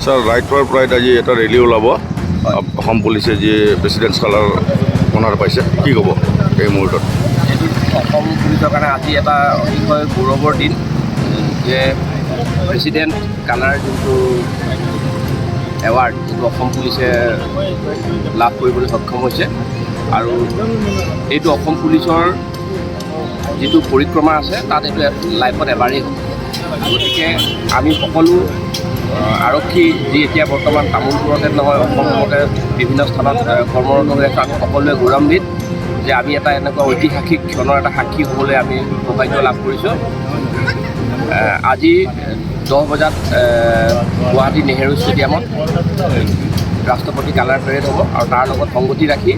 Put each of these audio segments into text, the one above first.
Sir right for pride আজি এটা rally ওলাব অসম পুলিচে যি প্ৰেচিডেণ্টছ কালাৰ অনাৰ পাইছে কি ক'ব এই মুহূৰ্তত? এইটো অসম পুলিচৰ কাৰণে আজি এটা অতিশয় গৌৰৱৰ দিন যে প্ৰেচিডেণ্ট কালাৰ যোনটো এৱাৰ্ড যিটো অসম পুলিচে লাভ কৰিবলৈ সক্ষম হৈছে আৰু এইটো অসম পুলিচৰ যিটো পৰিক্ৰমা আছে তাত এইটো লাইফত এবাৰেই হ'ব। গতিকে আমি সকলো আৰক্ষী যি এতিয়া বৰ্তমান তামোলপুৰতে নহয় অসমতে বিভিন্ন স্থানত কৰ্মৰত হৈ আছে, আমি সকলোৱে গৌৰৱান্বিত যে আমি এটা এনেকুৱা ঐতিহাসিক ক্ষণৰ এটা সাক্ষী হ'বলৈ আমি সৌভাগ্য লাভ কৰিছোঁ। আজি 10 বজাত গুৱাহাটী নেহেৰু ষ্টেডিয়ামত ৰাষ্ট্ৰপতি কালাৰ পেৰেড হ'ব আৰু তাৰ লগত সংগতি ৰাখি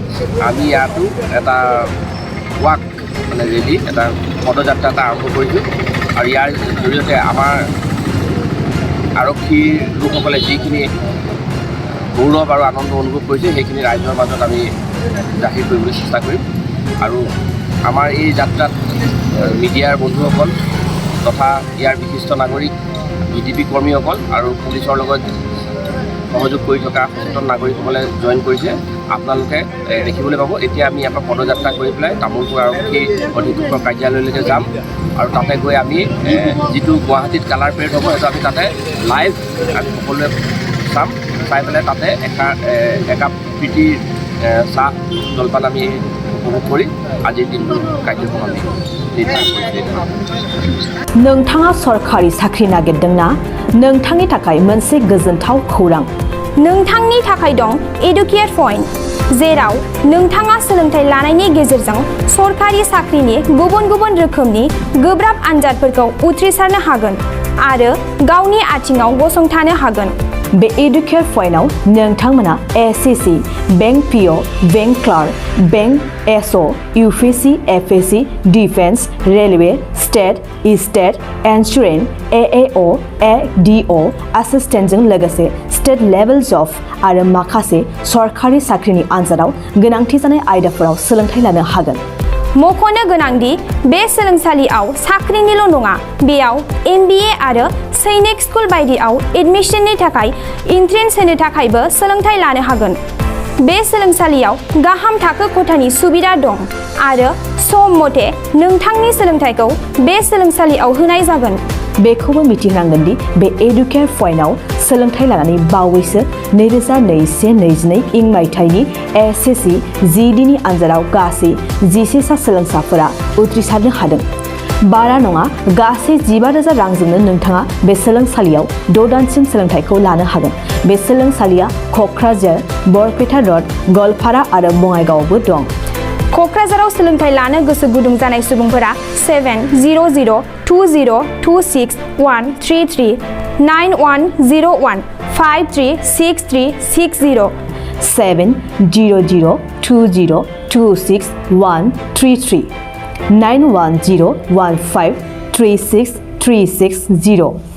আমি ইয়াতো এটা ৱাক মানে ৰেলী এটা পদযাত্ৰা এটা আৰম্ভ কৰিছোঁ আৰু ইয়াৰ জৰিয়তে আমাৰ আৰক্ষীৰ লোকসকলে যিখিনি গৌৰৱ আৰু আনন্দ অনুভৱ কৰিছে সেইখিনি ৰাইজৰ মাজত আমি জাহিৰ কৰিবলৈ চেষ্টা কৰিম আৰু আমাৰ এই যাত্ৰাত মিডিয়াৰ বন্ধুসকল তথা ইয়াৰ বিশিষ্ট নাগৰিক বিজেপি কৰ্মীসকল আৰু পুলিচৰ লগত সহযোগ কৰি থকা সচেতন নাগৰিকসকলে জইন কৰিছে। আপোনালোকে দেখিবলৈ পাব এতিয়া আমি ইয়াৰ পৰা পদযাত্ৰা কৰি পেলাই তামোলপুৰ আৰক্ষী অধীক্ষকৰ কাৰ্যালয়লৈকে যাম আৰু তাতে গৈ আমি যিটো গুৱাহাটীত কালাৰ পেৰেড হ'ব সেইটো আমি তাতে লাইভ আমি সকলোৱে চাম, চাই পেলাই তাতে একাপ প্ৰীতিৰ চাহ জলপান আমি উপভোগ কৰি আজিৰ দিনটোৰ কাৰ্যক্ৰম আমি নিৰ্ধাৰণ কৰিছোঁ। नोंथाङा सरखारि साख्रि नागिरदोंना? नोंथांनि थाखाय मोनसे गोजोनथाव खौरां। नोंथांनि थाखाय दं एडुकेट पइन्ट, जेराव नोंथाङा सोलोंथाइ लानायनि गेजेरजों सरखारि साख्रिनि गुबुन गुबुन रोखोमनि गोब्राब आनजादफोरखौ उथ्रिसारनो हागोन आरो गावनि आथिङाव गसंथानो हागोन। बे एडुकेट पइन्टआव नोंथांमोना SSC, bank PO, bank clerk, bank SO, UPSC, FSC, defence, railway, state, insurance, AAO, ADO, एसिस्टेन्टजों लोगोसे स्टेट लेभेल जब आरो माखासे सरखारि साख्रिनि आनजादाव गोनांथि जानाय आयदाफोराव सोलोंथाइ लानो हागोन। मख'नो गोनांदि बे सोलोंसालियाव साख्रिनिल' नङा, बेयाव MBA आरो सैनिक स्कुल बायदियाव एडमिशननि थाखाय एन्ट्रेन्स होनो थाखायबो सोलोंथाइ लानो हागोन। बे सोलोंसालियाव गाहाम थाखो खथानि सुबिदा दं आरो सम मथे नोंथांनि सोलोंथाइखौ बे सोलोंसालियाव होनाय जागोन। बेखौबो मिथिनांगोन दि बे एडुकेट पइन्टआव सोलोंथाइ लानानै बावैसो 2021-22 इं मायथाइनि एसएससि जिडिनि आनजादाव गासै 11 सा सोलोंसाफोरा उथ्रिसारनो हादों। बारा नङा, गासै 15,000 रांजोंनो नोंथाङा बे सोलोंसालियाव 6 दानसिम सोलोंथाइखौ लानो हागोन। बे सोलोंसालिया क'क्राझार, बरपेटा रड, गवालपारा आरो बङाइगावआवबो दं। क'क्राझाराव सोलोंथाइ लानो गोसो गुदुं जानाय सुबुंफोरा 70020261133 9101 536360 70020261133 9101536360